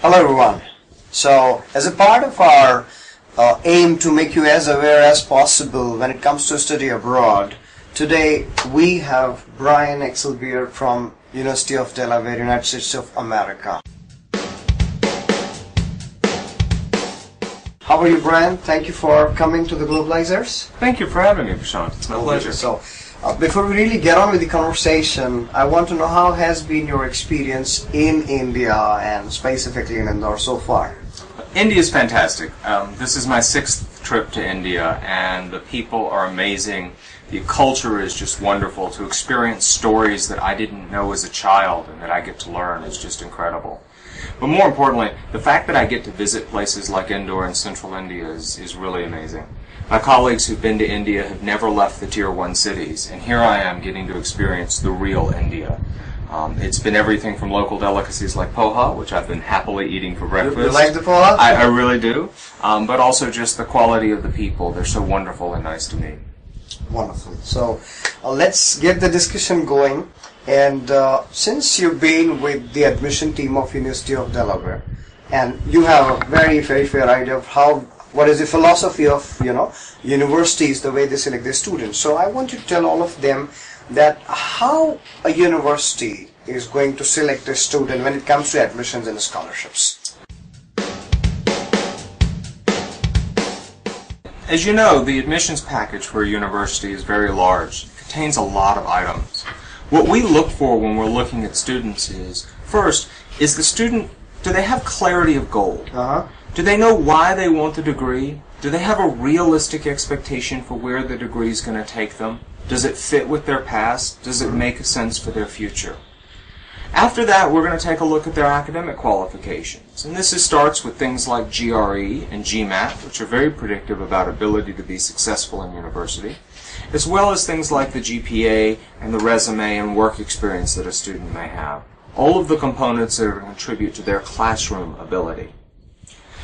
Hello everyone. So as a part of our aim to make you as aware as possible when it comes to study abroad, today we have Brian Exelbierd from University of Delaware, United States of America. How are you, Brian? Thank you for coming to the Globalizers. Thank you for having me, Prashant. It's my pleasure. So, before we really get on with the conversation, I want to know how has been your experience in India and specifically in Indore so far? India is fantastic. This is my 6th trip to India, and the people are amazing. The culture is just wonderful. To experience stories that I didn't know as a child and that I get to learn is just incredible. But more importantly, the fact that I get to visit places like Indore and central India is really amazing. My colleagues who've been to India have never left the Tier 1 cities, and here I am getting to experience the real India. It's been everything from local delicacies like poha, which I've been happily eating for breakfast. You like the poha? I really do. But also just the quality of the people. They're so wonderful and nice to meet. Wonderful. So let's get the discussion going. And since you've been with the admission team of University of Delaware, and you have a very, very fair idea of what is the philosophy of, universities, the way they select their students. So I want you to tell all of them that how a university is going to select a student when it comes to admissions and scholarships. As you know, the admissions package for a university is very large. It contains a lot of items. What we look for when we're looking at students is, first, is the student, do they have clarity of goal? Do they know why they want the degree? Do they have a realistic expectation for where the degree is going to take them? Does it fit with their past? Does it make sense for their future? After that, we're going to take a look at their academic qualifications. And this starts with things like GRE and GMAT, which are very predictive about ability to be successful in university, as well as things like the GPA and the resume and work experience that a student may have. All of the components that are going to contribute to their classroom ability.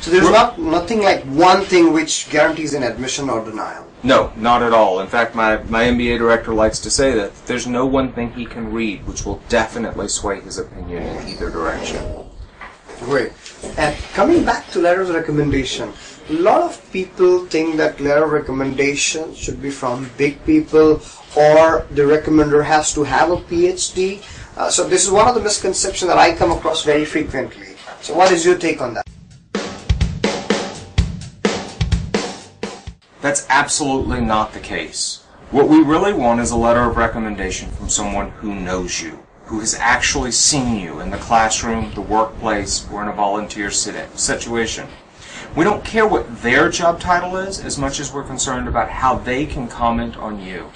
So there's nothing like one thing which guarantees an admission or denial? No, not at all. In fact, my MBA director likes to say that there's no one thing he can read which will definitely sway his opinion in either direction. Great. And coming back to letters of recommendation, a lot of people think that letter of recommendation should be from big people or the recommender has to have a PhD. So this is one of the misconceptions that I come across very frequently. So what is your take on that? That's absolutely not the case. What we really want is a letter of recommendation from someone who knows you, who has actually seen you in the classroom, the workplace, or in a volunteer situation. We don't care what their job title is as much as we're concerned about how they can comment on you.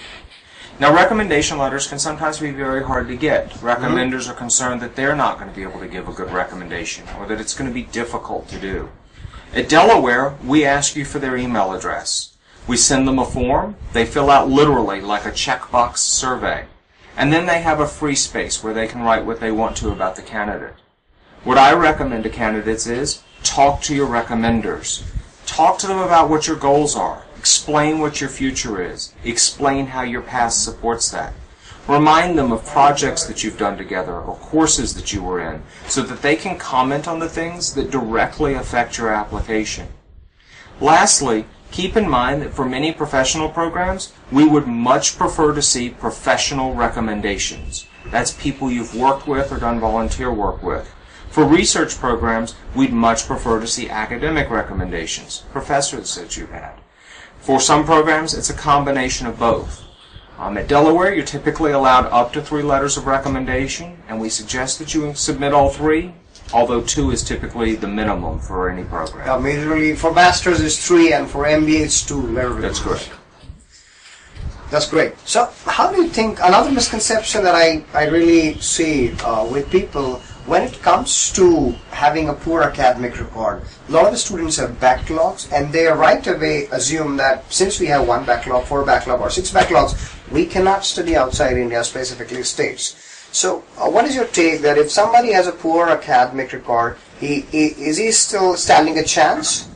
Now, recommendation letters can sometimes be very hard to get. Recommenders are concerned that they're not going to be able to give a good recommendation or that it's going to be difficult to do. At Delaware, we ask you for their email address. We send them a form. They fill out literally like a checkbox survey. And then they have a free space where they can write what they want to about the candidate. What I recommend to candidates is talk to your recommenders. Talk to them about what your goals are. Explain what your future is. Explain how your past supports that. Remind them of projects that you've done together or courses that you were in so that they can comment on the things that directly affect your application. Lastly, keep in mind that for many professional programs, we would much prefer to see professional recommendations. That's people you've worked with or done volunteer work with. For research programs, we'd much prefer to see academic recommendations, professors that you've had. For some programs, it's a combination of both. At Delaware, you're typically allowed up to 3 letters of recommendation, and we suggest that you submit all 3. Although 2 is typically the minimum for any program. Majorly for masters is 3 and for MBA it's 2. That's correct. That's great. So how do you think, another misconception that I really see with people when it comes to having a poor academic record, a lot of the students have backlogs and they right away assume that since we have 1 backlog, 4 backlog or 6 backlogs, we cannot study outside India, specifically states. So what is your take that if somebody has a poor academic record, is he still standing a chance?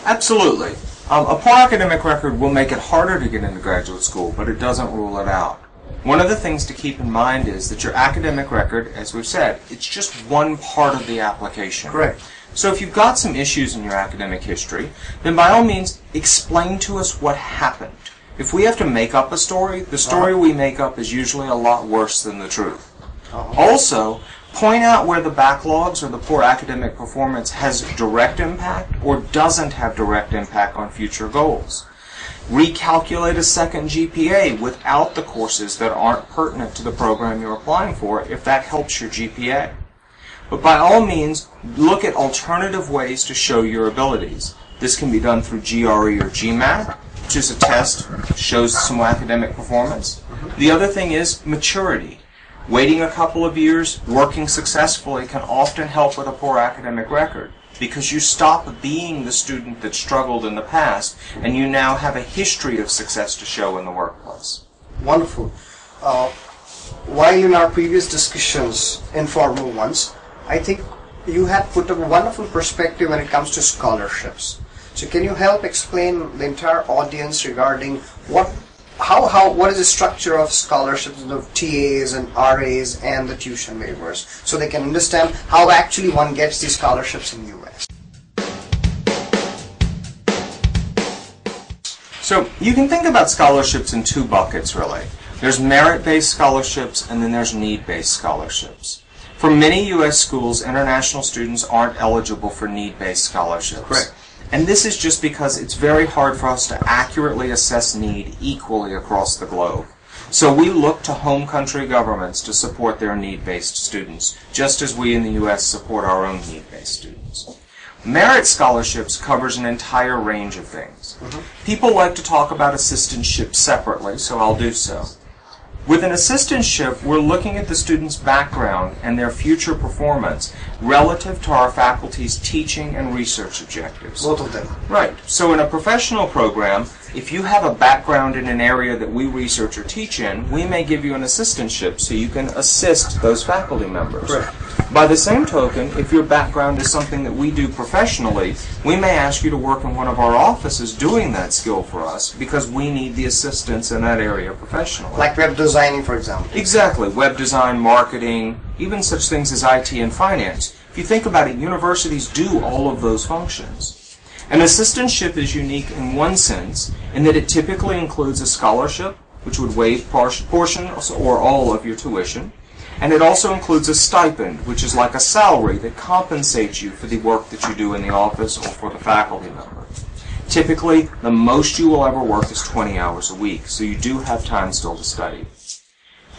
Absolutely. A poor academic record will make it harder to get into graduate school, but it doesn't rule it out. One of the things to keep in mind is that your academic record, as we've said, it's just one part of the application. Correct. So if you've got some issues in your academic history, then by all means, explain to us what happened. If we have to make up a story, the story we make up is usually a lot worse than the truth. Also, point out where the backlogs or the poor academic performance has direct impact or doesn't have direct impact on future goals. Recalculate a second GPA without the courses that aren't pertinent to the program you're applying for if that helps your GPA. But by all means, look at alternative ways to show your abilities. This can be done through GRE or GMAT, which is a test that shows some academic performance. The other thing is maturity. Waiting a couple of years, working successfully can often help with a poor academic record because you stop being the student that struggled in the past and you now have a history of success to show in the workplace. Wonderful. While in our previous discussions, informal ones, I think you had put a wonderful perspective when it comes to scholarships. So can you help explain the entire audience regarding what is the structure of scholarships of TAs and RAs and the tuition waivers, so they can understand how actually one gets these scholarships in the US? So you can think about scholarships in two buckets, really. There's merit-based scholarships and then there's need-based scholarships. For many U.S. schools, international students aren't eligible for need-based scholarships. Correct. And this is just because it's very hard for us to accurately assess need equally across the globe. So we look to home country governments to support their need-based students, just as we in the U.S. support our own need-based students. Merit scholarships covers an entire range of things. People like to talk about assistantships separately, so I'll do so. With an assistantship, we're looking at the student's background and their future performance relative to our faculty's teaching and research objectives. Both of them. Right. So in a professional program, if you have a background in an area that we research or teach in, we may give you an assistantship so you can assist those faculty members. Right. By the same token, if your background is something that we do professionally, we may ask you to work in one of our offices doing that skill for us because we need the assistance in that area professionally. Like web designing, for example. Exactly. Web design, marketing, even such things as IT and finance. If you think about it, universities do all of those functions. An assistantship is unique in one sense in that it typically includes a scholarship, which would waive portions or all of your tuition. And it also includes a stipend, which is like a salary that compensates you for the work that you do in the office or for the faculty member. Typically, the most you will ever work is 20 hours a week, so you do have time still to study.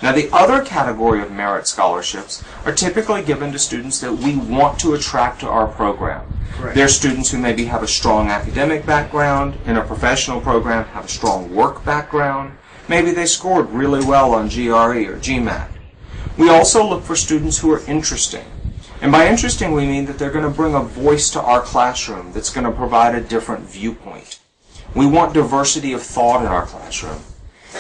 Now, the other category of merit scholarships are typically given to students that we want to attract to our program. Correct. They're students who maybe have a strong academic background, in a professional program have a strong work background, maybe they scored really well on GRE or GMAT. We also look for students who are interesting. And by interesting, we mean that they're going to bring a voice to our classroom that's going to provide a different viewpoint. We want diversity of thought in our classroom.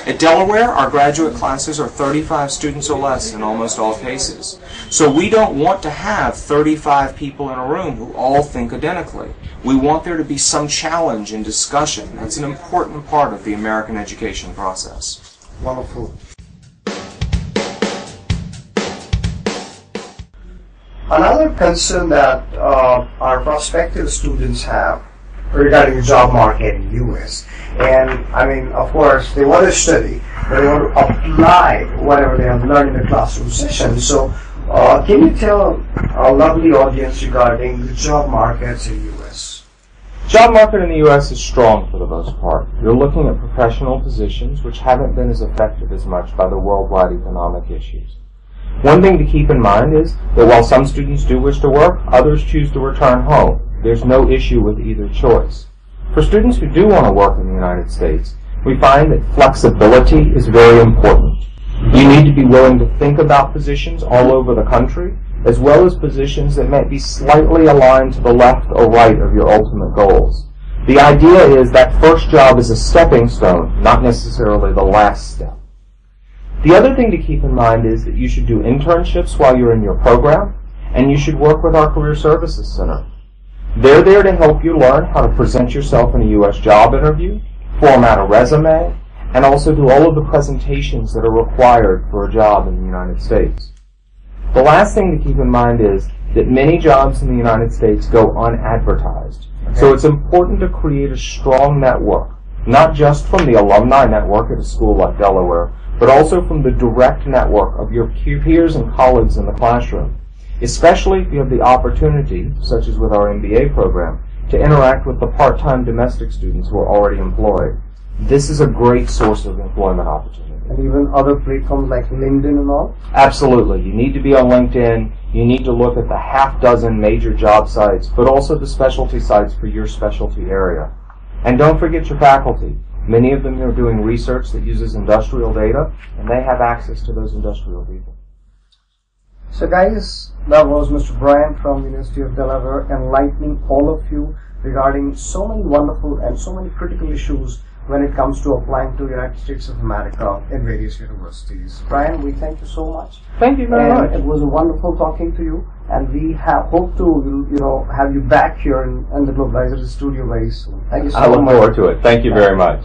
At Delaware, our graduate classes are 35 students or less in almost all cases. So we don't want to have 35 people in a room who all think identically. We want there to be some challenge and discussion. That's an important part of the American education process. Wonderful. Another concern that our prospective students have regarding the job market in the U.S. And I mean, of course, they want to study, but they want to apply whatever they have learned in the classroom session. So, can you tell our lovely audience regarding the job markets in the U.S.? Job market in the U.S. is strong for the most part. You're looking at professional positions which haven't been as affected as much by the worldwide economic issues. One thing to keep in mind is that while some students do wish to work, others choose to return home. There's no issue with either choice. For students who do want to work in the United States, we find that flexibility is very important. You need to be willing to think about positions all over the country, as well as positions that might be slightly aligned to the left or right of your ultimate goals. The idea is that first job is a stepping stone, not necessarily the last step. The other thing to keep in mind is that you should do internships while you're in your program, and you should work with our Career Services Center. They're there to help you learn how to present yourself in a U.S. job interview, format a resume, and also do all of the presentations that are required for a job in the United States. The last thing to keep in mind is that many jobs in the United States go unadvertised. Okay. So it's important to create a strong network, not just from the alumni network at a school like Delaware, but also from the direct network of your peers and colleagues in the classroom, especially if you have the opportunity, such as with our MBA program, to interact with the part-time domestic students who are already employed. This is a great source of employment opportunity. And even other platforms like LinkedIn and all? Absolutely. You need to be on LinkedIn. You need to look at the half-dozen major job sites, but also the specialty sites for your specialty area. And don't forget your faculty. Many of them are doing research that uses industrial data, and they have access to those industrial people. So guys, that was Mr. Brian from University of Delaware enlightening all of you regarding so many wonderful and so many critical issues when it comes to applying to the United States of America in various universities. Brian, we thank you so much. Thank you very much. It was wonderful talking to you, and we hope to have you back here in the Globalizer studio very soon. Thank you so much. I look forward to it. Thank you very much.